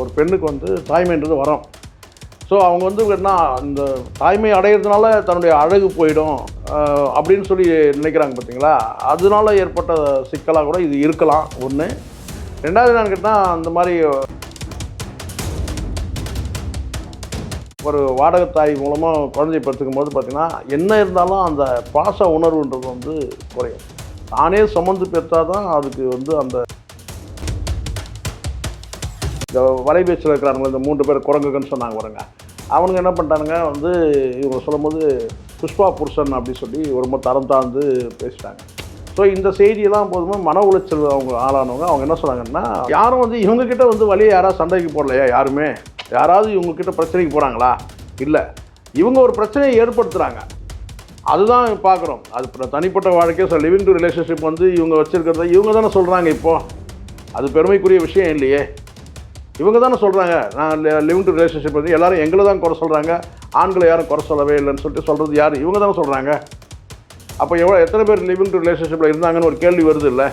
ஒரு பெண்ணுக்கு வந்து தாய்மைன்றது வரும். ஸோ அவங்க வந்து என்ன இந்த தாய்மை அடையிறதுனால தன்னுடைய அழகு போயிடும் அப்படின்னு சொல்லி நினைக்கிறாங்க பார்த்தீங்களா? அதனால ஏற்பட்ட சிக்கலாக கூட இது இருக்கலாம் ஒன்று. ரெண்டாவது என்னன்னு கேட்டால், அந்த மாதிரி ஒரு வாடகத்தாய் மூலமாக குழந்தையை பெற்றுக்கும் போது பார்த்திங்கன்னா, என்ன இருந்தாலும் அந்த பாச உணர்வுன்றது வந்து குறையும். தானே சுமந்து பெற்றால் தான் அதுக்கு வந்து அந்த இந்த வலைபேச்சில் இருக்கிறாங்களே இந்த 3 பேர் குரங்குகன்னு சொன்னாங்க பாருங்க. அவனுங்க என்ன பண்ணிட்டானுங்க வந்து இவங்க சொல்லும்போது புஷ்பா புருஷன் அப்படின்னு சொல்லி ரொம்ப தரம் தாழ்ந்து பேசிட்டாங்க. ஸோ இந்த செய்தியெல்லாம் போதுமே மன உளைச்சல் அவங்க ஆளானவங்க அவங்க என்ன சொன்னாங்கன்னா, யாரும் வந்து இவங்கக்கிட்ட வந்து வழியை யாராவது சண்டைக்கு போடலையா? யாருமே யாராவது இவங்கக்கிட்ட பிரச்சனைக்கு போகிறாங்களா? இல்லை. இவங்க ஒரு பிரச்சனையை ஏற்படுத்துகிறாங்க, அதுதான் பார்க்குறோம். அது தனிப்பட்ட வாழ்க்கையை லிவிங் டு ரிலேஷன்ஷிப் வந்து இவங்க வச்சுருக்கிறத இவங்க தானே சொல்கிறாங்க. இப்போது அது பெருமைக்குரிய விஷயம் இல்லையே. இவங்க தானே சொல்கிறாங்க, நான் லிவிங் டு ரிலேஷன்ஷிப் வந்து எல்லோரும் எங்களை தான் குறை சொல்கிறாங்க, ஆண்களை யாரும் குறை சொல்லவே இல்லைன்னு சொல்லிட்டு சொல்கிறது யார்? இவங்க தானே சொல்கிறாங்க. அப்போ எத்தனை பேர் லிவிங் டு ரிலேஷன்ஷிப்பில் இருந்தாங்கன்னு ஒரு கேள்வி வருது இல்லை?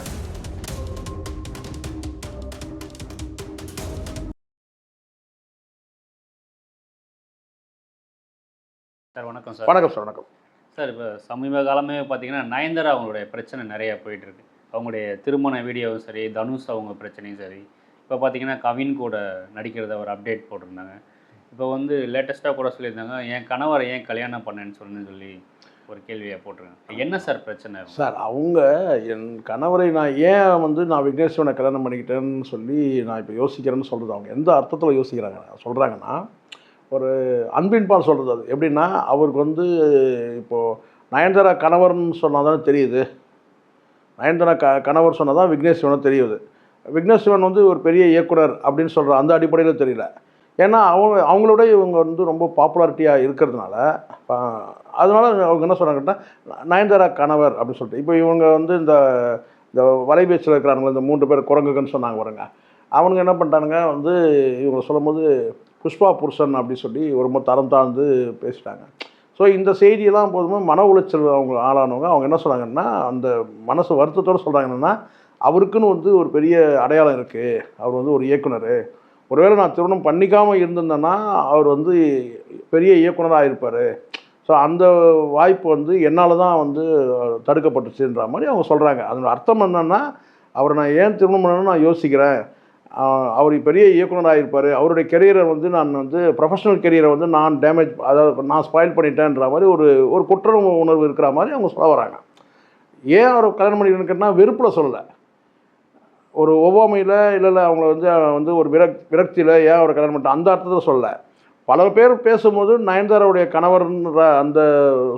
சார் வணக்கம் சார். வணக்கம் சார். வணக்கம் சார். இப்போ சமீப காலமே பார்த்தீங்கன்னா நயன்தாரா அவங்களுடைய பிரச்சனை நிறையா போயிட்டுருக்கு. அவங்களுடைய திருமண வீடியோவும் சரி, தனுஷ் அவங்க பிரச்சனையும் சரி, இப்போ பார்த்தீங்கன்னா கவின் கூட நடிக்கிறத ஒரு அப்டேட் போட்டிருந்தாங்க. இப்போ வந்து லேட்டஸ்ட்டாக கூட சொல்லியிருந்தாங்க, என் கணவரை ஏன் கல்யாணம் பண்ணேன்னு சொல்லி ஒரு கேள்வியாக போட்டிருக்காங்க. என்ன சார் பிரச்சனை சார்? அவங்க என் கணவரை நான் விக்னேஸ்வரனை கல்யாணம் பண்ணிக்கிட்டேன்னு சொல்லி நான் இப்போ யோசிக்கிறேன்னு சொல்கிறது அவங்க எந்த அர்த்தத்தில் யோசிக்கிறாங்க சொல்கிறாங்கன்னா, ஒரு அன்பின் பால் சொல்கிறது. அது எப்படின்னா, அவருக்கு வந்து இப்போது நயன்தாரா கணவர்னு சொன்னால் தானே தெரியுது. நயன்தாரா கணவர் சொன்னால் தான் விக்னேஸ்வரன் தெரியுது. விக்னேஸ்வரன் வந்து ஒரு பெரிய இயக்குனர் அப்படின்னு சொல்கிற அந்த அடிப்படையில் தெரியல. ஏன்னா அவங்களோட இவங்க வந்து ரொம்ப பாப்புலாரிட்டியாக இருக்கிறதுனால, அதனால் அவங்க என்ன சொல்கிறாங்கன்னா நயன்தாரா கணவர் அப்படின்னு சொல்லிட்டு. இப்போ இவங்க வந்து இந்த வலைபேச்சில் இருக்கிறாங்களே இந்த 3 பேர் குரங்குகன்னு சொன்னாங்க பாருங்க. அவனுங்க என்ன பண்ணிட்டானுங்க வந்து இவங்க சொல்லும்போது புஷ்பா புருஷன் அப்படின்னு சொல்லி ரொம்ப தரம் தாழ்ந்து பேசிட்டாங்க. ஸோ இந்த செய்தியெல்லாம் போதுமே மன உளைச்சல் அவங்க ஆளானவங்க அவங்க என்ன சொல்கிறாங்கன்னா, அந்த மனசு வருத்தத்தோடு சொல்கிறாங்க என்னென்னா, அவருக்குன்னு வந்து ஒரு பெரிய அடையாளம் இருக்குது. அவர் வந்து ஒரு இயக்குனர். ஒருவேளை நான் திருமணம் பண்ணிக்காமல் இருந்திருந்தேன்னா அவர் வந்து பெரிய இயக்குனராக இருப்பார். ஸோ அந்த வாய்ப்பு வந்து என்னால் தான் வந்து தடுக்கப்பட்டுச்சுன்ற மாதிரி அவங்க சொல்கிறாங்க. அதோட அர்த்தம் என்னென்னா, அவரை நான் ஏன் திருமணம் பண்ணணும்னு நான் யோசிக்கிறேன். அவர் பெரிய இயக்குனராக இருப்பார். அவருடைய கெரியரை வந்து நான் வந்து ப்ரொஃபஷனல் கெரியரை வந்து நான் டேமேஜ், அதாவது நான் ஸ்பாயில் பண்ணிட்டேன்ற மாதிரி ஒரு குற்ற உணர்வு இருக்கிற மாதிரி அவங்க சொல்ல வராங்க. ஏன் அவரை கல்யாணம் பண்ணிக்கணுன்னா வெறுப்பில் சொல்லலை, ஒரு ஒவ்வாமையில் இல்லை அவங்கள வந்து ஒரு விரக்தியில் ஏன் அவரை கல்யாணம் பண்ணிட்டேன் அந்த அர்த்தத்தில் சொல்லலை. பல பேர் பேசும்போது நயன்தாராவுடைய கணவர்ன்ற அந்த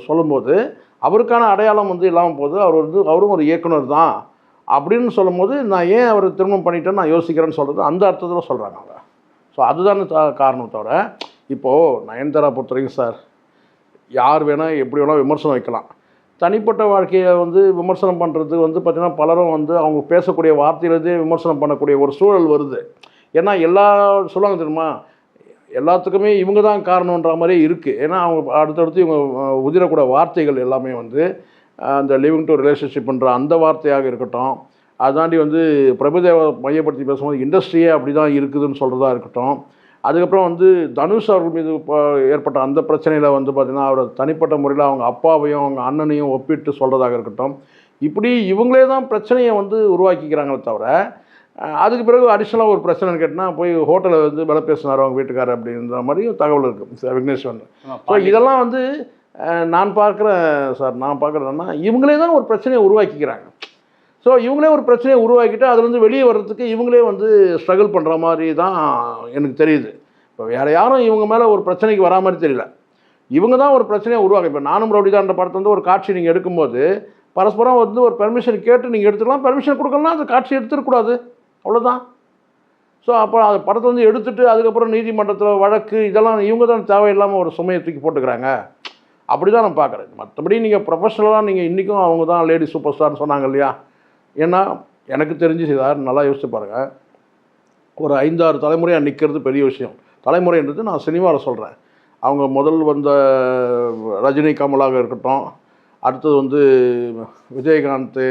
சொல்லும்போது அவருக்கான அடையாளம் வந்து இல்லாமல் போது அவரும் ஒரு இயக்குனர் தான் அப்படின்னு சொல்லும்போது, நான் ஏன் அவர் திருமணம் பண்ணிட்டேன்னு நான் யோசிக்கிறேன்னு சொல்கிறது அந்த அர்த்தத்தில் சொல்கிறாங்க அவங்க. ஸோ அதுதான் காரணம் தவிர, இப்போது நயன்தாரா பொறுத்த வரைக்கும் சார், யார் வேணால் எப்படி வேணால் விமர்சனம் வைக்கலாம். தனிப்பட்ட வாழ்க்கையை வந்து விமர்சனம் பண்ணுறது வந்து பார்த்திங்கன்னா, பலரும் வந்து அவங்க பேசக்கூடிய வார்த்தையிலேருந்தே விமர்சனம் பண்ணக்கூடிய ஒரு சூழல் வருது. ஏன்னா சொல்லுவாங்க தெரியுமா, எல்லாத்துக்குமே இவங்க தான் காரணன்ற மாதிரி இருக்குது. ஏன்னா அவங்க அடுத்தடுத்து இவங்க உதிரக்கூடிய வார்த்தைகள் எல்லாமே வந்து அந்த லிவிங் டு ரிலேஷன்ஷிப்ன்ற அந்த வார்த்தையாக இருக்கட்டும், அதாண்டி வந்து பிரபுதேவா மையப்படுத்தி பேசும்போது இண்டஸ்ட்ரியே அப்படி தான் இருக்குதுன்னு சொல்கிறதா இருக்கட்டும், அதுக்கப்புறம் வந்து தனுஷ் அவர்கள் மீது ஏற்பட்ட அந்த பிரச்சனையில் வந்து பார்த்திங்கன்னா அவர் தனிப்பட்ட முறையில் அவங்க அப்பாவையும் அவங்க அண்ணனையும் ஒப்பிட்டு சொல்கிறதாக இருக்கட்டும், இப்படி இவங்களே தான் பிரச்சனையை வந்து உருவாக்கிக்கிறாங்களே தவிர, அதுக்கு பிறகு அடிஷ்னலாக ஒரு பிரச்சனைன்னு கேட்டால் போய் ஹோட்டலில் வந்து விலை பேசினார் அவங்க வீட்டுக்காரர் அப்படின்ற மாதிரியும் தகவல் இருக்குது விக்னேஸ்வரன். ஸோ இதெல்லாம் வந்து நான் பார்க்குறேன்னா இவங்களே தான் ஒரு பிரச்சனையை உருவாக்கிக்கிறாங்க. ஸோ இவங்களே ஒரு பிரச்சனையை உருவாக்கிட்டு அதுலேருந்து வெளியே வர்றதுக்கு இவங்களே வந்து ஸ்ட்ரகிள் பண்ணுற மாதிரி தான் எனக்கு தெரியுது. இப்போ வேறு யாரும் இவங்க மேலே ஒரு பிரச்சனைக்கு வரா மாதிரி தெரியல, இவங்க தான் ஒரு பிரச்சனையை உருவாக்க. இப்போ நானும் ரவுடிதான்ற படத்தை வந்து ஒரு காட்சி நீங்கள் எடுக்கும்போது பரஸ்பரம் வந்து ஒரு பெர்மிஷன் கேட்டு நீங்கள் எடுத்துக்கலாம், பெர்மிஷன் கொடுக்கலாம், அந்த காட்சி எடுத்துருக்கூடாது, அவ்வளோதான். ஸோ அப்போ அந்த படத்தை வந்து எடுத்துகிட்டு அதுக்கப்புறம் நீதிமன்றத்தில் வழக்கு இதெல்லாம் இவங்க தான் தேவையில்லாமல் ஒரு சுமையை தூக்கி போட்டுக்கிறாங்க. அப்படி தான் நான் பார்க்குறேன். மற்றபடி நீங்கள் ப்ரொஃபஷ்னலாக நீங்கள் இன்றைக்கும் அவங்க தான் லேடி சூப்பர் ஸ்டார்னு சொன்னாங்க இல்லையா? ஏன்னா எனக்கு தெரிஞ்சு சார், நல்லா யோசிச்சு பாருங்கள், ஒரு 5-6 தலைமுறையாக நிற்கிறது பெரிய விஷயம். தலைமுறைன்றது நான் சினிமாவில் சொல்கிறேன். அவங்க முதல் வந்த ரஜினி கமலாக இருக்கட்டும், அடுத்தது வந்து விஜயகாந்த்,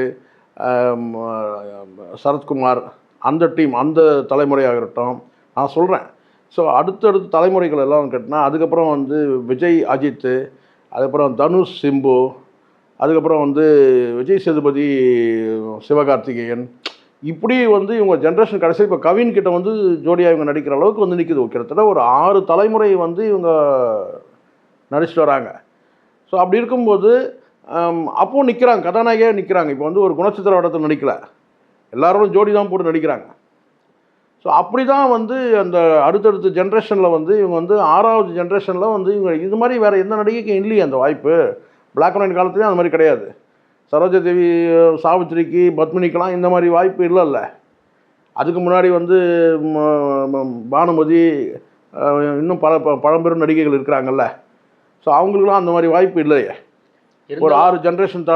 சரத்குமார், அந்த டீம் அந்த தலைமுறையாக இருக்கட்டும், நான் சொல்கிறேன். ஸோ அடுத்தடுத்த தலைமுறைகள் எல்லாம் கேட்டினா அதுக்கப்புறம் வந்து விஜய் அஜித், அதுக்கப்புறம் தனுஷ் சிம்பு, அதுக்கப்புறம் வந்து விஜய் சேதுபதி சிவகார்த்திகேயன், இப்படி வந்து இவங்க ஜென்ரேஷன் கடைசி இப்போ கவின் கிட்ட வந்து ஜோடியாக இவங்க நடிக்கிற அளவுக்கு வந்து நிற்குது. கிட்டத்தட்ட ஒரு 6 தலைமுறை வந்து இவங்க நடிச்சிட்டு வராங்க. ஸோ அப்படி இருக்கும்போது அப்போது நிற்கிறாங்க, கதாநாயகியாக நிற்கிறாங்க. இப்போ வந்து ஒரு குணச்சித்திர படத்தில் நடிக்கலை, எல்லாரும் ஜோடி தான் போட்டு நடிக்கிறாங்க. ஸோ அப்படி தான் வந்து அந்த அடுத்தடுத்த ஜென்ரேஷனில் வந்து இவங்க வந்து 6வது ஜென்ரேஷனில் வந்து இவங்க இது மாதிரி வேறு எந்த நடிகைக்கும் இல்லையே அந்த வாய்ப்பு. பிளாக் அண்ட் ஒயிட் காலத்துலேயும் அந்த மாதிரி கிடையாது. சரோஜா தேவி, சாவித்திரிக்கு, பத்மினிக்கெலாம் இந்த மாதிரி வாய்ப்பு இல்லைல்ல. அதுக்கு முன்னாடி வந்து பானுமதி, இன்னும் பழம்பெரும் நடிகைகள் இருக்கிறாங்கல்ல. ஸோ அவங்களுக்குலாம் அந்த மாதிரி வாய்ப்பு இல்லையே. ஒரு 6 ஜென்ரேஷன்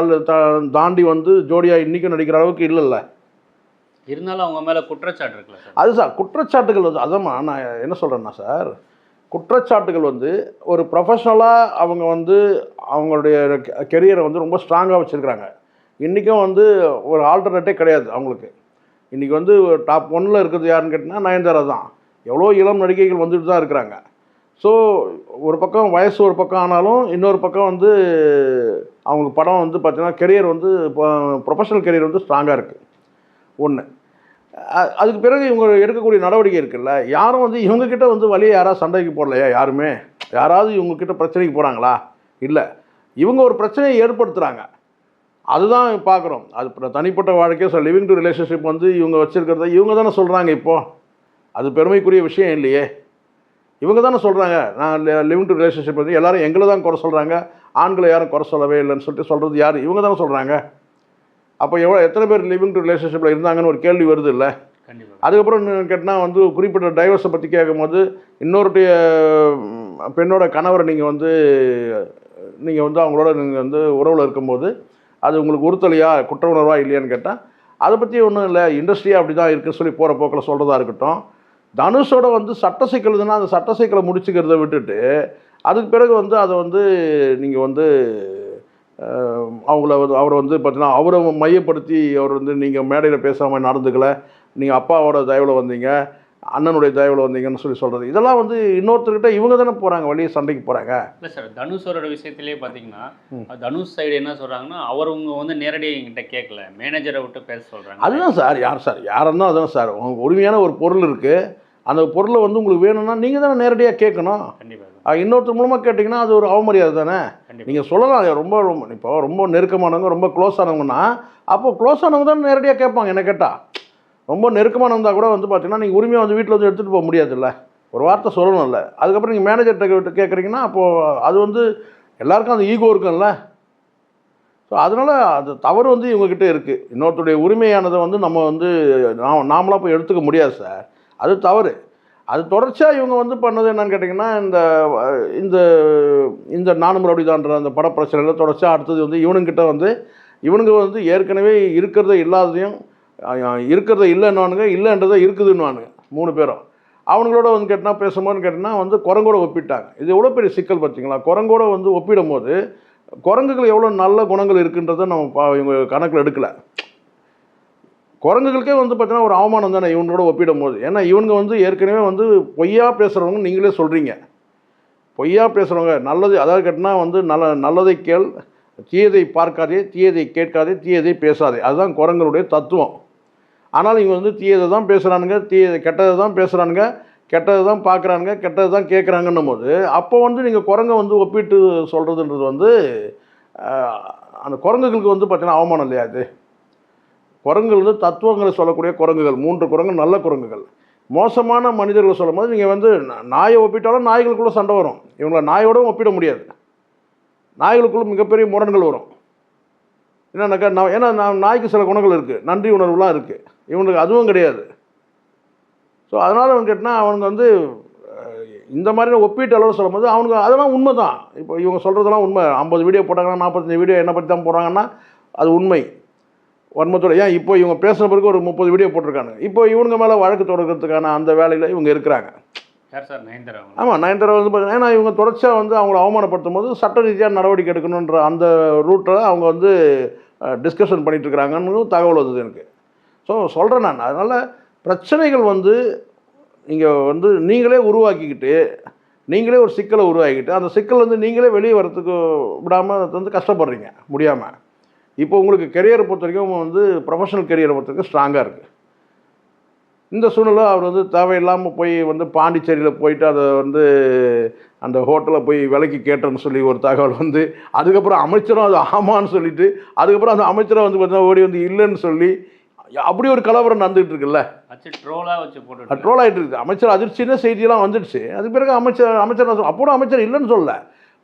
தாண்டி வந்து ஜோடியாக இன்றைக்கும் நடிக்கிற அளவுக்கு இல்லைல்ல. இருந்தாலும் அவங்க மேலே குற்றச்சாட்டு இருக்குல்ல சார்? அது சார் குற்றச்சாட்டுகள் வந்து அதாம்மா நான் என்ன சொல்கிறேன்னா சார், குற்றச்சாட்டுகள் வந்து ஒரு ப்ரொஃபஷ்னலாக அவங்க வந்து அவங்களுடைய கெரியரை வந்து ரொம்ப ஸ்ட்ராங்காக வச்சுருக்கிறாங்க. இன்றைக்கும் வந்து ஒரு ஆல்டர்னேட்டே கிடையாது அவங்களுக்கு. இன்றைக்கி வந்து டாப் 1ல் இருக்கிறது யாருன்னு கேட்டிங்கன்னா நயன்தாரா தான். எவ்வளோ இளம் நடிகைகள் வந்துட்டு தான் இருக்கிறாங்க. ஸோ ஒரு பக்கம் வயசு ஒரு பக்கம் ஆனாலும் இன்னொரு பக்கம் வந்து அவங்களுக்கு படம் வந்து பார்த்திங்கன்னா கெரியர் வந்து ப்ரொஃபஷனல் கெரியர் வந்து ஸ்ட்ராங்காக இருக்குது. ஒன்று. அதுக்கு பிறகு இவங்க எடுக்கக்கூடிய நடவடிக்கை இருக்குல்ல, யாரும் வந்து இவங்கக்கிட்ட வந்து வழியை யாராவது சண்டைக்கு போடலையா? யாருமே யாராவது இவங்கக்கிட்ட பிரச்சனைக்கு போகிறாங்களா? இல்லை. இவங்க ஒரு பிரச்சனையை ஏற்படுத்துகிறாங்க, அதுதான் பார்க்குறோம். அது தனிப்பட்ட வாழ்க்கையை லிவிங் டு ரிலேஷன்ஷிப் வந்து இவங்க வச்சுருக்கிறத இவங்க தானே சொல்கிறாங்க. இப்போது அது பெருமைக்குரிய விஷயம் இல்லையே. இவங்க தானே சொல்கிறாங்க, நான் லிவிங் டு ரிலேஷன்ஷிப் வந்து எல்லோரும் எங்களை தான் குறை சொல்கிறாங்க, ஆண்களை யாரும் குறை சொல்லவே இல்லைன்னு சொல்லிட்டு சொல்கிறது யார்? இவங்க தானே சொல்கிறாங்க. அப்போ எத்தனை பேர் லிவிங் டு ரிலேஷன்ஷிப்பில் இருந்தாங்கன்னு ஒரு கேள்வி வருது இல்லை? அதுக்கப்புறம் கேட்டால் வந்து குறிப்பிட்ட டைவர்ஸை பற்றி கேட்கும்போது இன்னொருடைய பெண்ணோட கணவரை நீங்கள் வந்து அவங்களோட நீங்கள் வந்து உறவில் இருக்கும்போது அது உங்களுக்கு உறுத்தலையா, குற்ற உணர்வா இல்லையான்னு கேட்டால் அதை பற்றி ஒன்றும் இல்லை, இண்டஸ்ட்ரியாக அப்படி தான் இருக்குன்னு சொல்லி போகிற போக்கில் சொல்கிறதா இருக்கட்டும். தனுஷோட வந்து சட்ட சிக்கலுதுன்னா அந்த சட்ட சிக்கலை முடிச்சுக்கிறத விட்டுட்டு அதுக்கு பிறகு வந்து அதை வந்து நீங்கள் வந்து அவரை வந்து பார்த்தீங்கன்னா அவரை மையப்படுத்தி அவர் வந்து நீங்கள் மேடையில் பேசாமல் நடந்துக்கலை, நீங்கள் அப்பாவோட தயவில் வந்தீங்க, அண்ணனுடைய தயவில் வந்தீங்கன்னு சொல்கிறது, இதெல்லாம் வந்து இன்னொருத்தர்கிட்ட இவங்க தானே போகிறாங்க, வழியே சண்டைக்கு போகிறாங்க. இல்லை சார், தனுஷோட விஷயத்திலே பார்த்தீங்கன்னா தனுஷ் சைடு என்ன சொல்கிறாங்கன்னா அவங்க வந்து நேரடியாக எங்கிட்ட கேட்கல, மேனேஜரை விட்டு பேச சொல்கிறாங்க. அதுதான் சார், யாருன்னா அதுதான் சார், உங்களுக்கு உரிமையான ஒரு பொருள் இருக்குது, அந்த பொருளை வந்து உங்களுக்கு வேணும்னா நீங்கள் தானே நேரடியாக கேட்கணும். கண்டிப்பாக. இன்னொருத்தர் மூலமாக கேட்டிங்கன்னா அது ஒரு அவமரியாதை தானே. நீங்கள் சொல்லலாம் இப்போ ரொம்ப நெருக்கமானவங்க, ரொம்ப க்ளோஸ் ஆனவங்கன்னா அப்போ க்ளோஸ் ஆனவங்க தான் நேரடியாக கேட்பாங்க. என்ன கேட்டால் ரொம்ப நெருக்கமானவங்க கூட வந்து பார்த்தீங்கன்னா நீங்கள் உரிமையாக வந்து வீட்டில் வந்து எடுத்துகிட்டு போக முடியாதுல்ல, ஒரு வார்த்தை சொல்லணும்ல. அதுக்கப்புறம் நீங்கள் மேனேஜர்கிட்ட கேட்குறீங்கன்னா அப்போது அது வந்து எல்லாருக்கும் அந்த ஈகோ இருக்கும்ல. ஸோ அதனால் அது தவறு வந்து இவங்ககிட்ட இருக்குது. இன்னொருத்தருடைய உரிமையானதை வந்து நம்ம வந்து நாமளாக போய் எடுத்துக்க முடியாது சார், அது தவறு. அது தொடர்ச்சியாக இவங்க வந்து பண்ணது என்னன்னு கேட்டிங்கன்னா இந்த இந்த நானும் ரவுடிதான்ற அந்த பட பிரச்சனையில் தொடர்ச்சியாக அடுத்தது வந்து இவனுங்க வந்து ஏற்கனவே இருக்கிறத இல்லாததையும் இருக்கிறத இல்லைன்னுவானுங்க, இல்லைன்றதை இருக்குதுன்னுவானுங்க 3 பேரும். அவங்களோட வந்து கேட்டால் பேசும்போதுன்னு கேட்டிங்கன்னா வந்து குரங்கோட ஒப்பிட்டாங்க. இது எவ்வளோ பெரிய சிக்கல் பார்த்தீங்களா? குரங்கோட வந்து ஒப்பிடும் போது குரங்குகள் எவ்வளோ நல்ல குணங்கள் இருக்குன்றதை நம்ம இவங்க கணக்கில் எடுக்கலை. குரங்குகளுக்கே வந்து பார்த்தீங்கன்னா ஒரு அவமானம் தானே இவங்களோட ஒப்பிடும் போது. ஏன்னா இவங்க வந்து ஏற்கனவே வந்து பொய்யா பேசுகிறவங்க, நீங்களே சொல்கிறீங்க பொய்யா பேசுகிறவங்க. நல்லது அதாவது கேட்டால் வந்து நல்லதை கேள், தீயதை பார்க்காதே, தீயதை கேட்காதே, தீயதை பேசாதே, அதுதான் குரங்களுடைய தத்துவம். ஆனால் இவங்க வந்து தீயதை தான் பேசுகிறானுங்க, கெட்டதை தான் பேசுகிறானுங்க, கெட்டதை தான் பார்க்குறானுங்க, கெட்டதை தான் கேட்குறாங்கன்னும் போது அப்போ வந்து நீங்கள் குரங்கை வந்து ஒப்பிட்டு சொல்கிறதுன்றது வந்து அந்த குரங்குகளுக்கு வந்து பார்த்தீங்கன்னா அவமானம் இல்லையா? அது குரங்குகள் வந்து தத்துவங்களை சொல்லக்கூடிய குரங்குகள், 3 குரங்கு நல்ல குரங்குகள். மோசமான மனிதர்களை சொல்லும் போது நீங்கள் வந்து நாயை ஒப்பிட்டாலும் நாய்களுக்குள்ளே சண்டை வரும். இவங்களை நாயோடவும் ஒப்பிட முடியாது, நாய்களுக்குள்ள மிகப்பெரிய முரண்கள் வரும். என்னன்னாக்கா ஏன்னா நாய்க்கு சில குணங்கள் இருக்குது, நன்றி உணர்வுலாம் இருக்குது, இவனுக்கு அதுவும் கிடையாது. ஸோ அதனால் அவன் கேட்டால் அவனுங்க வந்து இந்த மாதிரி ஒப்பீட்டு அளவு சொல்லும் போது அவனுக்கு அதெல்லாம் உண்மை தான். இப்போ இவங்க சொல்கிறதெல்லாம் உண்மை. 50 வீடியோ போட்டாங்கன்னா 45 வீடியோ என்ன பற்றி தான் போடுறாங்கன்னா அது உண்மை. வன்மத்தோட ஏன் இப்போ இவங்க பேசுன பிறகு ஒரு 30 வீடியோ போட்டிருக்காங்க. இப்போ இவங்க மேலே வழக்கு தொடர்கிறதுக்கான அந்த வேலையில் இவங்க இருக்கிறாங்க. ஆமாம், நயன்தாரா வந்து பார்த்தீங்கன்னா ஏன்னா இவங்க தொடர்ச்சியாக வந்து அவங்கள அவமானப்படுத்தும் போது சட்ட ரீதியாக நடவடிக்கை எடுக்கணுன்ற அந்த ரூட்டில் அவங்க வந்து டிஸ்கஷன் பண்ணிகிட்டு இருக்கிறாங்கன்னு தகவல் வந்தது எனக்கு. ஸோ சொல்கிறேன் நான். அதனால் பிரச்சனைகள் வந்து நீங்கள் வந்து நீங்களே உருவாக்கிக்கிட்டு நீங்களே ஒரு சிக்கலை உருவாக்கிட்டு அந்த சிக்கல் வந்து நீங்களே வெளியே வரத்துக்கு விடாமல் வந்து கஷ்டப்படுறீங்க முடியாமல். இப்போ உங்களுக்கு கெரியரை பொறுத்த வரைக்கும் வந்து ப்ரொஃபஷனல் கெரியரை பொறுத்த வரைக்கும் ஸ்ட்ராங்காக இருக்குது. இந்த சூழ்நிலை அவர் வந்து தேவையில்லாமல் போய் வந்து பாண்டிச்சேரியில் போயிட்டு அதை வந்து அந்த ஹோட்டலில் போய் விலைக்கு கேட்டேன்னு சொல்லி ஒரு தகவல் வந்து அதுக்கப்புறம் அமைச்சரும் அது ஆமான்னு சொல்லிட்டு அதுக்கப்புறம் அந்த அமைச்சரை வந்து பார்த்தீங்கன்னா ஓடி வந்து இல்லைன்னு சொல்லி அப்படி ஒரு கலவரம் நடந்துகிட்டு இருக்குல்ல. ட்ரோலாக வச்சு போட்டு ட்ரோல் ஆகிட்டு இருக்குது. அமைச்சர் அதிர்ச்சின்னு செய்தியெல்லாம் வந்துடுச்சு. அதுக்கு பிறகு அமைச்சர் அப்போ அமைச்சர் இல்லைன்னு சொல்லல,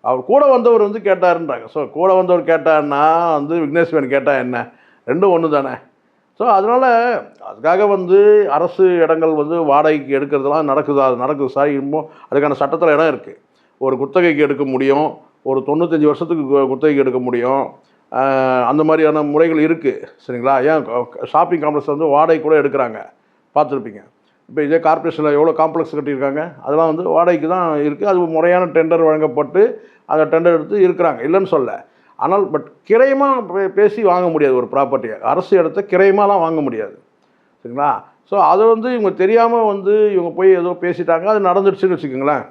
அவர் கூட வந்தவர் வந்து கேட்டாருன்றாங்க. ஸோ கூட வந்தவர் கேட்டான்னா வந்து விக்னேஸ்வரன் கேட்டால் என்ன, ரெண்டும் ஒன்று தானே. ஸோ அதனால் அதுக்காக வந்து அரசு இடங்கள் வந்து வாடகைக்கு எடுக்கிறதுலாம் நடக்குது. அது நடக்குது சார். இன்னும் அதுக்கான சட்டத்தில் இடம் இருக்குது. ஒரு குத்தகைக்கு எடுக்க முடியும், ஒரு 95 வருஷத்துக்கு குத்தகைக்கு எடுக்க முடியும். அந்த மாதிரியான முறைகள் இருக்குது சரிங்களா. ஏன் ஷாப்பிங் காம்ப்ளெக்ஸ் வந்து வாடகை கூட எடுக்கிறாங்க, பார்த்துருப்பீங்க. இப்போ இதே கார்ப்பரேஷனில் எவ்வளோ காம்ப்ளெக்ஸ் கட்டியிருக்காங்க, அதெல்லாம் வந்து வாடகைக்கு தான் இருக்குது. அது முறையான டெண்டர் வழங்கப்பட்டு அந்த டெண்டர் எடுத்து இருக்கிறாங்க, இல்லைன்னு சொல்ல. ஆனால் பட் கிரயமாக பேசி வாங்க முடியாது ஒரு ப்ராப்பர்ட்டியை. அரசு இடத்த கிரயமாலாம் வாங்க முடியாது சரிங்களா. ஸோ அதை வந்து இவங்க தெரியாமல் வந்து இவங்க போய் ஏதோ பேசிட்டாங்க, அது நடந்துடுச்சுன்னு வச்சுக்கோங்களேன்.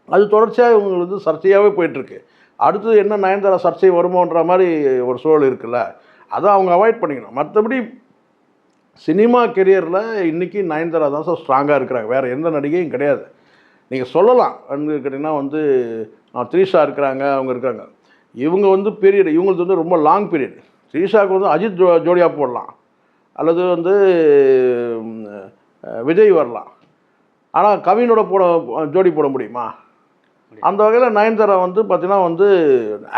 அது தொடர்ச்சியாக இவங்களுக்கு சர்ச்சையாகவே போயிட்டுருக்கு. அடுத்தது என்ன நயன்தாரா சர்ச்சை வருமோன்ற மாதிரி ஒரு சூழல் இருக்குல்ல, அதை அவங்க அவாய்ட் பண்ணிக்கணும். மற்றபடி சினிமா கெரியரில் இன்றைக்கி நயன்தாரா தான் சார் ஸ்ட்ராங்காக இருக்கிறாங்க, வேறு எந்த நடிகையும் கிடையாது. நீங்கள் சொல்லலாம் வந்து கேட்டிங்கன்னா வந்து த்ரீஷா இருக்கிறாங்க, அவங்க இருக்காங்க. இவங்க வந்து பீரியட் இவங்களுக்கு வந்து ரொம்ப லாங் பீரியட். த்ரீஷாவுக்கு வந்து அஜித் ஜோடியாக போடலாம், அல்லது வந்து விஜய் வரலாம். ஆனால் கவினோட ஜோடி போட முடியுமா? அந்த வகையில் நயன்தாரா வந்து பார்த்திங்கன்னா வந்து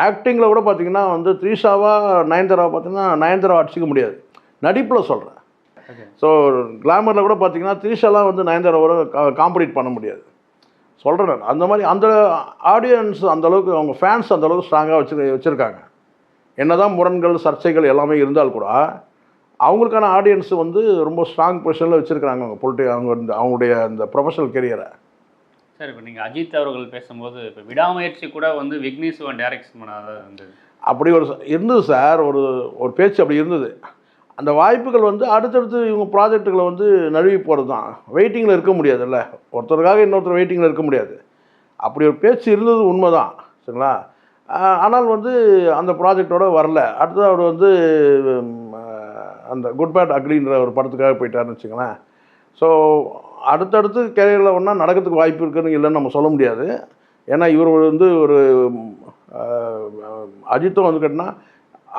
ஆக்டிங்கில் கூட பார்த்திங்கன்னா வந்து த்ரீஷாவா நயன்தாராவை பார்த்திங்கன்னா நயன்தாராவை அடிச்சிக்க முடியாது, நடிப்பில் சொல்கிறேன். ஸோ கிளாமரில் கூட பார்த்திங்கன்னா த்ரீஷாலாம் வந்து நயன்தாராவோட காம்படிட் பண்ண முடியாது சொல்கிறேன் நான். அந்த மாதிரி அந்த ஆடியன்ஸ் அந்தளவுக்கு அவங்க ஃபேன்ஸ் அந்தளவுக்கு ஸ்ட்ராங்காக வச்சுருக்காங்க. என்ன தான் முரண்கள் சர்ச்சைகள் எல்லாமே இருந்தால் கூட அவங்களுக்கான ஆடியன்ஸ் வந்து ரொம்ப ஸ்ட்ராங் பொசிஷனில் வச்சுருக்காங்க அவங்க அவங்களுடைய அந்த ப்ரொஃபஷனல் கெரியரை. சார் இப்போ நீங்கள் அஜித் அவர்கள் பேசும்போது இப்போ விடாமுயற்சி கூட வந்து விக்னேஸ்வரன் டைரக்ஷன் பண்ணாத இருந்தது, அப்படி ஒரு இருந்தது சார். ஒரு பேச்சு அப்படி இருந்தது. அந்த வாய்ப்புகள் வந்து அடுத்தடுத்து இவங்க ப்ராஜெக்டுகளை வந்து நழுவி போகிறது தான். வெயிட்டிங்கில் இருக்க முடியாதுல்ல, ஒருத்தருக்காக இன்னொருத்தர் வெயிட்டிங்கில் இருக்க முடியாது. அப்படி ஒரு பேச்சு இருந்தது உண்மை தான் சரிங்களா. ஆனால் வந்து அந்த ப்ராஜெக்டோடு வரல. அடுத்தது அவர் வந்து அந்த குட் பேட் அக்லின்ற ஒரு படத்துக்காக போயிட்டாருன்னு வச்சுங்களேன். ஸோ அடுத்தடுத்து கேரியரில் ஒன்றா நடக்கிறதுக்கு வாய்ப்பு இருக்குன்னு இல்லைன்னு நம்ம சொல்ல முடியாது. ஏன்னா இவர் வந்து ஒரு அஜித்தும் வந்து கேட்டினா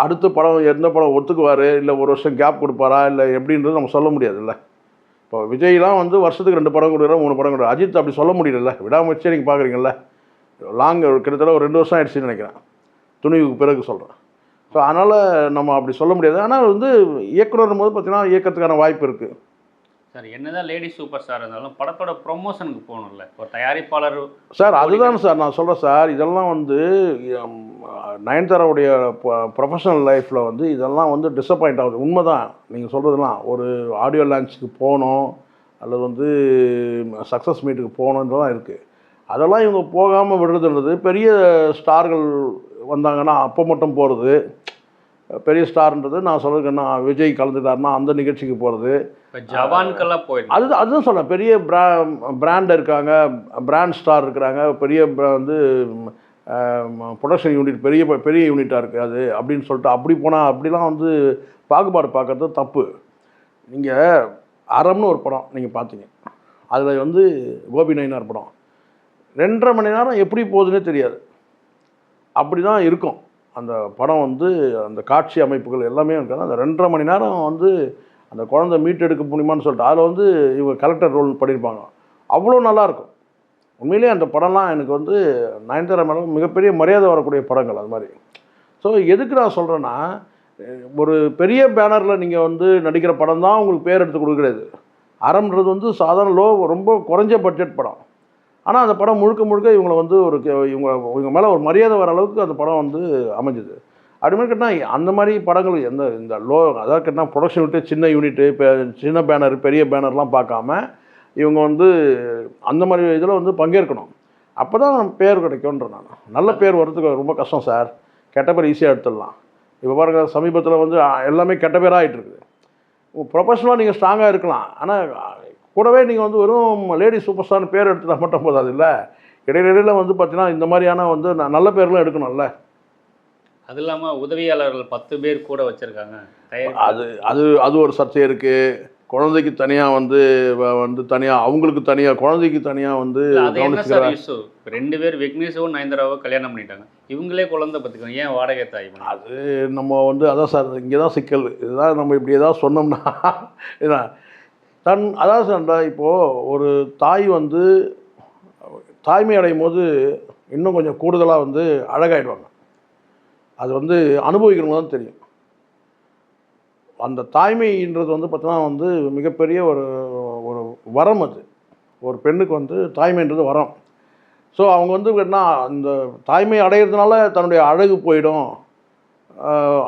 அடுத்த படம் எந்த படம் ஒத்துக்குவார், இல்லை ஒரு வருஷம் கேப் கொடுப்பாரா, இல்லை எப்படின்றது நம்ம சொல்ல முடியாதுல்ல. இப்போ விஜய்லாம் வந்து வருஷத்துக்கு 2 படம் கொடுக்குறா, 3 படம் கொடுக்குறா. அஜித் அப்படி சொல்ல முடியல. விடாமுயற்சியே நீங்கள் பார்க்குறீங்கல்ல, லாங் கிட்டத்தட்ட ஒரு 2 வருஷம் ஆயிடுச்சுன்னு நினைக்கிறேன், துணிவுக்கு பிறகு சொல்கிறேன். ஸோ அதனால் நம்ம அப்படி சொல்ல முடியாது. ஆனால் வந்து இயக்குனர் போது பார்த்திங்கன்னா இயக்கத்துக்கான வாய்ப்பு இருக்குது சார். என்னதான் லேடி சூப்பர் ஸ்டார் இருந்தாலும் படத்தோட ப்ரொமோஷனுக்கு போகணும்ல ஒரு தயாரிப்பாளர் சார். அதுதான் சார் நான் சொல்கிறேன் சார். இதெல்லாம் வந்து நயன்தாராவுடைய ப்ரொஃபஷனல் லைஃப்பில் வந்து இதெல்லாம் வந்து டிசப்பாயிண்ட் ஆகுது. உண்மை தான் நீங்கள் சொல்கிறதுலாம். ஒரு ஆடியோ லான்ச்சுக்கு போகணும் அல்லது வந்து சக்ஸஸ் மீட்டுக்கு போகணுன்றதான் இருக்குது. அதெல்லாம் இவங்க போகாமல் விடுறதுன்றது, பெரிய ஸ்டார்கள் வந்தாங்கன்னா அப்போ மட்டும் போகிறது. பெரிய ஸ்டார்ன்றது நான் சொல்கிறேன்னா விஜய் கலந்துட்டாருன்னா அந்த நிகழ்ச்சிக்கு போகிறது. இப்போ ஜவான்கெல்லாம் போயிடுது. அதுதான் சொன்னேன். பெரிய பிராண்ட் இருக்காங்க, பிராண்ட் ஸ்டார் இருக்கிறாங்க, பெரிய வந்து ப்ரொடக்ஷன் யூனிட் பெரிய யூனிட்டாக இருக்குது அது அப்படின்னு சொல்லிட்டு அப்படி போனால் அப்படிலாம் வந்து பாகுபாடு பார்க்குறது தப்பு. நீங்கள் அறம்னு ஒரு படம் நீங்கள் பார்த்தீங்க, அதில் வந்து கோபி நயினார் படம் 2.5 மணி நேரம் எப்படி போகுதுன்னே தெரியாது, அப்படி தான் இருக்கும் அந்த படம். வந்து அந்த காட்சி அமைப்புகள் எல்லாமே இருக்காது. அந்த 2.5 மணி நேரம் வந்து அந்த குழந்தை மீட்டெடுக்க முடியுமான்னு சொல்லிட்டு அதில் வந்து இவங்க கலெக்டர் ரோல் பண்ணியிருப்பாங்க. அவ்வளோ நல்லாயிருக்கும் உண்மையிலே. அந்த படம்லாம் எனக்கு வந்து நயன்தாரா மேலே மிகப்பெரிய மரியாதை வரக்கூடிய படங்கள் அது மாதிரி. ஸோ எதுக்கு நான் சொல்கிறேன்னா, ஒரு பெரிய பேனரில் நீங்கள் வந்து நடிக்கிற படம் தான் உங்களுக்கு பேர் எடுத்து கொடுக்குறது. அறம்ன்றது வந்து சாதாரண ரொம்ப குறைஞ்ச பட்ஜெட் படம். ஆனால் அந்த படம் முழுக்க முழுக்க இவங்களை வந்து இவங்க மேலே ஒரு மரியாதை வர அளவுக்கு அந்த படம் வந்து அமைஞ்சுது. அப்படிமாதிரி கேட்டால் அந்த மாதிரி படங்கள் இந்த அதாவது கேட்டால் ப்ரொடக்ஷன் யூனிட்டு சின்ன யூனிட்டு, சின்ன பேனர் பெரிய பேனர்லாம் பார்க்காம இவங்க வந்து அந்த மாதிரி இதில் வந்து பங்கேற்கணும். அப்போ தான் பேர் கிடைக்கும்ன்ற. நான் நல்ல பேர் வர்றதுக்கு ரொம்ப கஷ்டம் சார். கெட்ட பேர் ஈஸியாக எடுத்துடலாம். இப்போ பாருங்க, சமீபத்தில் வந்து எல்லாமே கெட்ட பேராக ஆகிட்டு இருக்குது. ப்ரொஃபஷனலாக நீங்கள் ஸ்ட்ராங்காக இருக்கலாம், ஆனால் கூடவே நீங்கள் வந்து வெறும் லேடி சூப்பர் ஸ்டார்னு பேர் எடுத்துட்டா மட்டும் போதாது இல்லை, இடையில வந்து பார்த்தீங்கன்னா இந்த மாதிரியான வந்து நல்ல பேர்லாம் எடுக்கணும்ல. அது இல்லாமல் உதவியாளர்கள் 10 பேர் கூட வச்சுருக்காங்க. அது அது அது ஒரு சர்ச்சை இருக்குது. குழந்தைக்கு தனியாக வந்து வந்து தனியாக அவங்களுக்கு தனியாக குழந்தைக்கு தனியாக வந்து அது என்ன சார் இஷ்யூ? 2 பேர் விக்னேஷும் நயன்தாராவோ கல்யாணம் பண்ணிட்டாங்க. இவங்களே குழந்தை பார்த்துக்கணும், ஏன் வாடகை தாய்? அது நம்ம வந்து அதான் சார் இங்கே தான் சிக்கல். இதுதான் நம்ம இப்படி ஏதாவது சொன்னோம்னா என்ன அதாவது சார் இப்போது ஒரு தாய் வந்து தாய்மை அடையும் போது இன்னும் கொஞ்சம் கூடுதலாக வந்து அழகாயிடுவாங்க. அது வந்து அனுபவிக்கிறவங்க தான் தெரியும். அந்த தாய்மைன்றது வந்து பார்த்தோன்னா வந்து மிகப்பெரிய ஒரு ஒரு வரம் அது. ஒரு பெண்ணுக்கு வந்து தாய்மைன்றது வரம். ஸோ அவங்க வந்து என்ன இந்த தாய்மை அடையிறதுனால தன்னுடைய அழகு போயிடும்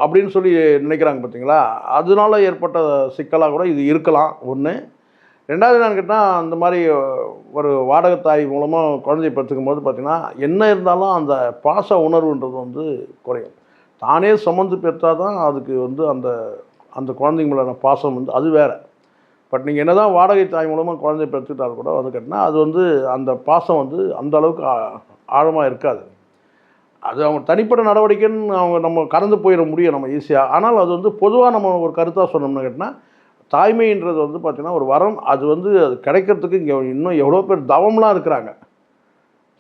அப்படின்னு சொல்லி நினைக்கிறாங்க பார்த்தீங்களா? அதனால ஏற்பட்ட சிக்கலாக கூட இது இருக்கலாம் ஒன்று. ரெண்டாவது என்னன்னு கேட்டால் அந்த மாதிரி ஒரு வாடகை தாய் மூலமாக குழந்தைய பெற்றுக்கும் போது பார்த்திங்கன்னா என்ன இருந்தாலும் அந்த பாச உணர்வுன்றது வந்து குறையும். தானே சுமந்து பெற்றால் தான் அதுக்கு வந்து அந்த அந்த குழந்தைங்க மேலான பாசம் வந்து அது வேறு. பட் நீங்கள் என்ன தான் வாடகை தாய் மூலமாக குழந்தைய பெற்றுக்கிட்டால் கூட வந்து கேட்டிங்கன்னா அது வந்து அந்த பாசம் வந்து அந்த அளவுக்கு ஆழமாக இருக்காது. அது அவங்க தனிப்பட்ட நடவடிக்கைன்னு அவங்க நம்ம கடந்து போயிட முடியும் நம்ம ஈஸியாக. ஆனால் அது வந்து பொதுவாக நம்ம ஒரு கருத்தாக சொன்னோம்னு கேட்டிங்கன்னா தாய்மைன்றது வந்து பார்த்திங்கன்னா ஒரு வரம். அது வந்து அது கிடைக்கிறதுக்கு இங்கே இன்னும் எவ்வளோ பேர் தவம்லாம் இருக்கிறாங்க.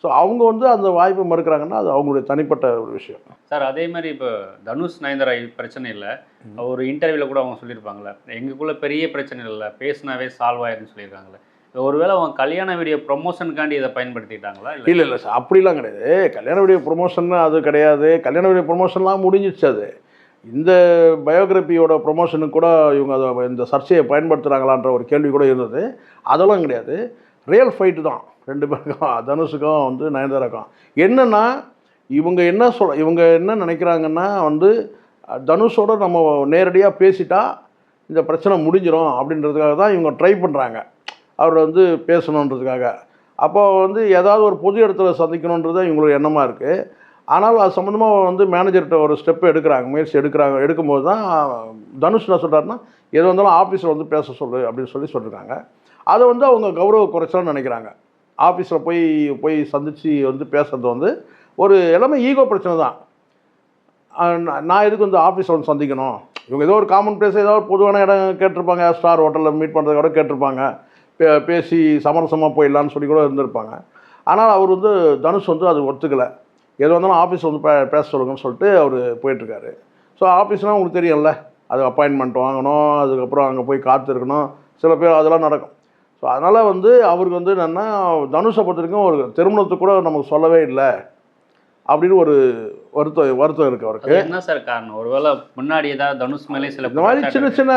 ஸோ அவங்க வந்து அந்த வாய்ப்பை மறுக்கிறாங்கன்னா அது அவங்களுடைய தனிப்பட்ட ஒரு விஷயம் சார். அதே மாதிரி இப்போ தனுஷ் நயன்தாரா பிரச்சனை இல்லை, ஒரு இன்டர்வியூவில் கூட அவங்க சொல்லியிருப்பாங்களே, எங்களுக்குள்ள பெரிய பிரச்சனை இல்லை, பேசினாவே சால்வ் ஆயிருன்னு சொல்லியிருக்காங்களே. ஒருவேளை அவங்க கல்யாண வீடியோ ப்ரொமோஷனுக்காண்டி இதை பயன்படுத்திட்டாங்களா? இல்லை சார், அப்படிலாம் கிடையாது. கல்யாண வீடியோ ப்ரொமோஷன் அது கிடையாது. கல்யாண வீடியோ ப்ரொமோஷன்லாம் முடிஞ்சிச்சு. அது இந்த பயோகிராஃபியோட ப்ரொமோஷனுக்கு கூட இவங்க அதை இந்த சர்ச்சையை பயன்படுத்துகிறாங்களான்ற ஒரு கேள்வி கூட இருந்தது. அதெல்லாம் கிடையாது. ரியல் ஃபைட்டு தான் 2 பேருக்கும், தனுஷுக்கும் வந்து நயன்தாராக்கும். என்னென்னா இவங்க என்ன நினைக்கிறாங்கன்னா வந்து தனுஷோட நம்ம நேரடியாக பேசிட்டா இந்த பிரச்சனை முடிஞ்சிடும் அப்படின்றதுக்காக தான் இவங்க ட்ரை பண்ணுறாங்க, அவரை வந்து பேசணுன்றதுக்காக. அப்போ வந்து ஏதாவது ஒரு பொது இடத்துல சந்திக்கணுன்றது இவங்களுக்கு எண்ணமாக இருக்குது. ஆனால் அது சம்மந்தமாக வந்து மேனேஜர்கிட்ட ஒரு ஸ்டெப் எடுக்கிறாங்க, முயற்சி எடுக்கும்போது தான் தனுஷ் என்ன சொல்கிறாருன்னா எது வந்தாலும் ஆஃபீஸில் வந்து பேச சொல்லு அப்படின்னு சொல்லியிருக்காங்க. அதை வந்து அவங்க கௌரவ குறைச்சலான்னு நினைக்கிறாங்க. ஆஃபீஸில் போய் சந்தித்து வந்து பேசுகிறது வந்து ஒரு எல்லாமே ஈகோ பிரச்சனை தான். நான் எதுக்கு வந்து ஆஃபீஸில் வந்து சந்திக்கணும், இவங்க ஏதோ ஒரு காமன் பிளேஸ் ஏதோ ஒரு பொதுவான இடம் கேட்டிருப்பாங்க, ஸ்டார் ஹோட்டலில் மீட் பண்ணுறத கூட கேட்டிருப்பாங்க, பேசி சமரசமாக போயிடலான்னு சொல்லி கூட இருந்திருப்பாங்க. ஆனால் அவர் வந்து தனுஷ் வந்து அது ஒத்துக்கலை. எது வந்தாலும் ஆஃபீஸில் வந்து பேச சொல்லுங்கன்னு சொல்லிட்டு அவர் போயிட்டுருக்காரு. ஸோ ஆஃபீஸ்னால் உங்களுக்கு தெரியும்ல, அது அப்பாயின்மெண்ட் வாங்கணும், அதுக்கப்புறம் அங்கே போய் காத்திருக்கணும், சில பேர் அதெல்லாம் நடக்கும். ஸோ அதனால் வந்து அவருக்கு வந்து என்னென்னா தனுஷை பொறுத்த வரைக்கும் ஒரு திருமணத்துக்கு கூட நமக்கு சொல்லவே இல்லை அப்படின்னு ஒரு வருத்தம் இருக்குது அவருக்கு. என்ன சார் காரணம்? ஒருவேளை முன்னாடி ஏதாவது தனுஷ் மேலே சில இந்த மாதிரி சின்ன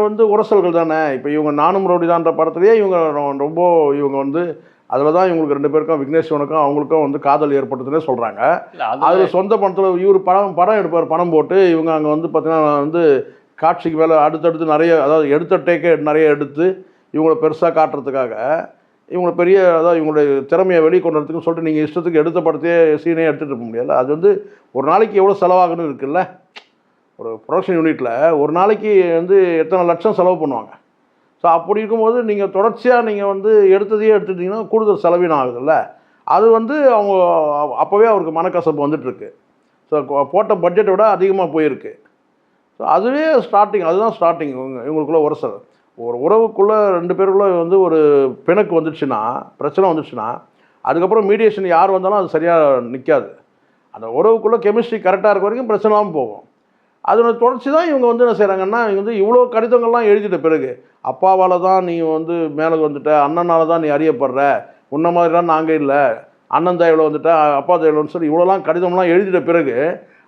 வந்து உரசல்கள் தானே. இப்போ இவங்க நானும் ரவுடி தான்ற படத்துலேயே இவங்க ரொம்ப இவங்க வந்து அதில் தான் இவங்களுக்கு 2 பேருக்கும் விக்னேஷ்வனுக்கும் அவங்களுக்கும் வந்து காதல் ஏற்பட்டதுன்னே சொல்கிறாங்க. அதில் சொந்த பணத்தில் இவர் படம் எடுப்பார், பணம் போட்டு இவங்க அங்கே வந்து பார்த்தீங்கன்னா வந்து காட்சிக்கு மேலே அடுத்தடுத்து நிறைய, அதாவது எடுத்த டேக்கே நிறைய எடுத்து இவங்கள பெருசாக காட்டுறதுக்காக இவங்களை பெரிய, அதாவது இவங்களுடைய திறமையை வெளிக்கொண்டு வரதுக்குன்னு சொல்லிட்டு நீங்கள் இஷ்டத்துக்கு எடுத்த படத்தையே சீனே எடுத்துகிட்டு இருக்க முடியாது. அது வந்து ஒரு நாளைக்கு எவ்வளோ செலவாகணும் இருக்குல்ல. ஒரு ப்ரொடக்ஷன் யூனிட்டில் ஒரு நாளைக்கு வந்து எத்தனை லட்சம் செலவு பண்ணுவாங்க. ஸோ அப்படி இருக்கும்போது நீங்கள் தொடர்ச்சியாக நீங்கள் வந்து எடுத்ததையே எடுத்துட்டிங்கன்னா கூடுதல் செலவீனம் ஆகுதுல்ல. அது வந்து அவங்க அப்போவே அவருக்கு மனக்கசப்பு வந்துட்டுருக்கு. ஸோ போட்ட பட்ஜெட்டை விட அதிகமாக போயிருக்கு. ஸோ அதுவே அதுதான் ஸ்டார்டிங் இவங்களுக்குள்ள உரசல். ஒரு உறவுக்குள்ளே 2 பேருக்குள்ளே வந்து ஒரு பிணக்கு வந்துடுச்சுன்னா, பிரச்சனை வந்துடுச்சுன்னா, அதுக்கப்புறம் மீடியேஷன் யார் வந்தாலும் அது சரியாக நிற்காது. அந்த உறவுக்குள்ளே கெமிஸ்ட்ரி கரெக்டாக இருக்க வரைக்கும் பிரச்சனைலாம் போகும். அதோட தொடர்ச்சி தான் இவங்க வந்து என்ன செய்கிறாங்கன்னா, இவங்க வந்து இவ்வளோ கடிதங்கள்லாம் எழுதிட்ட பிறகு அப்பாவால் தான் நீ வந்து மேலே வந்துட்ட, அண்ணனால் தான் நீ அறியப்படுற, உன்ன மாதிரிலாம் நாங்கள் இல்லை, அண்ணன் தயவில் வந்துட்ட, அப்பா தயவில்னு சொல்லி இவ்வளோலாம் கடிதம்லாம் எழுதிட்ட பிறகு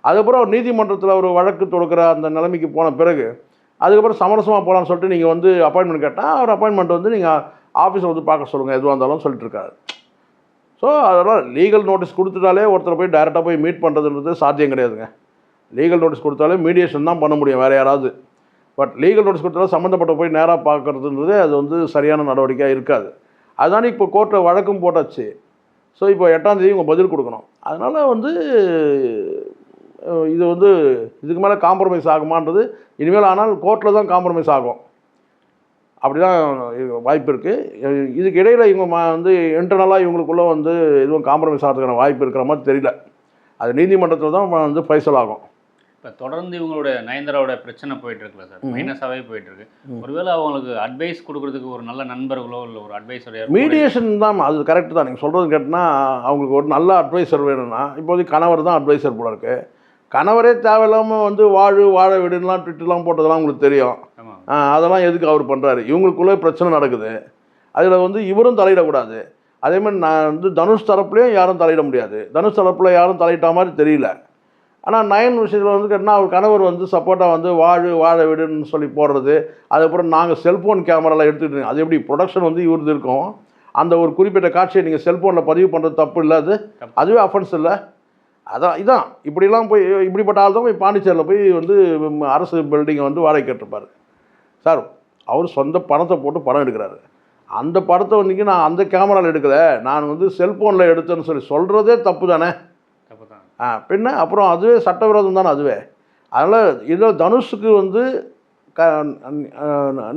அதுக்கப்புறம் நீதிமன்றத்தில் ஒரு வழக்கு தொடுக்கிற அந்த நிலைமைக்கு போன பிறகு அதுக்கப்புறம் சமரசமாக போகலான்னு சொல்லிட்டு நீங்கள் வந்து அப்பாயின்மெண்ட் கேட்டால் அவர் அப்பாயின்மெண்ட் வந்து நீங்கள் ஆஃபீஸில் வந்து பார்க்க சொல்லுங்கள் எதுவாக இருந்தாலும் சொல்லிட்டு இருக்காரு. ஸோ அதெல்லாம் லீகல் நோட்டீஸ் கொடுத்துட்டாலே ஒருத்தரை போய் டைரெக்டாக போய் மீட் பண்ணுறதுன்றது சாத்தியம் கிடையாதுங்க. லீகல் நோட்டீஸ் கொடுத்தாலே மீடியேஷன் தான் பண்ண முடியும் வேறு யாராவது. பட் லீகல் நோட்டீஸ் கொடுத்தாலும் சம்மந்தப்பட்ட போய் நேராக பார்க்குறதுன்றது அது வந்து சரியான நடவடிக்கையாக இருக்காது. அதுதானே இப்போ கோர்ட்டில் வழக்கும் போட்டாச்சு. ஸோ இப்போ 8ஆம் தேதி இவங்க பதில் கொடுக்கணும். அதனால் வந்து இது வந்து இதுக்கு மேலே காம்ப்ரமைஸ் ஆகுமான்றது இனிமேல், ஆனால் கோர்ட்டில் தான் காம்ப்ரமைஸ் ஆகும். அப்படி தான் வாய்ப்பு இருக்குது. இதுக்கு இடையில் இவங்க வந்து இன்டர்னலாக இவங்களுக்குள்ளே வந்து எதுவும் காம்ப்ரமைஸ் ஆகிறதுக்கான வாய்ப்பு இருக்கிற மாதிரி தெரியல. அது நீதிமன்றத்தில் தான் வந்து ஃபைசல் ஆகும். இப்போ தொடர்ந்து இவங்களோட நயன்தாராவோட பிரச்சனை போயிட்டு இருக்குல்ல சார், மைனஸாகவே போயிட்டு இருக்கு. ஒருவேளை அவங்களுக்கு அட்வைஸ் கொடுக்கறதுக்கு ஒரு நல்ல நண்பர்களோ இல்லை ஒரு அட்வைஸர் மீடியேஷன் தான் அது கரெக்டு தான். நீங்கள் சொல்கிறது கேட்டினா அவங்களுக்கு ஒரு நல்ல அட்வைசர் வேணும்னா இப்போதைக்கு கணவர் தான் அட்வைசர் போல இருக்குது. கணவரே தேவையில்லாமல் வந்து வாழ விடுலாம் ட்விட்டர்லாம் போட்டதெல்லாம் உங்களுக்கு தெரியும். அதெல்லாம் எதுக்கு அவர் பண்ணுறாரு? இவங்களுக்குள்ளே பிரச்சனை நடக்குது. அதில் வந்து இவரும் தலையிடக்கூடாது. அதேமாதிரி நான் வந்து தனுஷ் தரப்புலையும் யாரும் தலையிட முடியாது. தனுஷ் தரப்பில் யாரும் தலையிட்ட மாதிரி தெரியல. ஆனால் நயன் விஷயத்தில் வந்து கேட்டால் அவர் கணவர் வந்து சப்போர்ட்டாக வந்து வாழ விடுன்னு சொல்லி போடுறது. அதுக்கப்புறம் நாங்கள் செல்ஃபோன் கேமராவில் எடுத்துகிட்டு அது எப்படி ப்ரொடக்ஷன் வந்து இவருது இருக்கும். அந்த ஒரு குறிப்பிட்ட காட்சியை நீங்கள் செல்ஃபோனில் பதிவு பண்ணுறது தப்பு இல்லை. அதுவே அஃபென்ஸ் இல்லை. இதான் இப்படிலாம் போய் இப்படிப்பட்ட ஆள் தான் போய் பாண்டிச்சேரியில் போய் வந்து அரசு பில்டிங்கை வந்து வாடகை கேட்டிருப்பார். சார் அவர் சொந்த பணத்தை போட்டு படம் எடுக்கிறாரு. அந்த படத்தை வந்து நான் அந்த கேமராவில் எடுக்கலை, நான் வந்து செல்ஃபோனில் எடுத்தேன்னு சொல்கிறதே தப்பு தானே. பின்ன அப்புறம் அதுவே சட்டவிரோதம் தானே அதுவே. அதனால் இதில் தனுஷுக்கு வந்து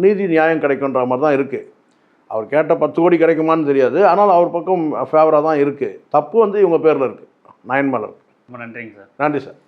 நீதி நியாயம் கிடைக்குன்ற மாதிரி தான் இருக்குது. அவர் கேட்ட 10 கோடி கிடைக்குமான்னு தெரியாது. ஆனால் அவர் பக்கம் ஃபேவராக தான் இருக்குது. தப்பு வந்து இவங்க பேரில் இருக்குது, நயன் மேலே இருக்குது. ரொம்ப நன்றிங்க சார். நன்றி சார்.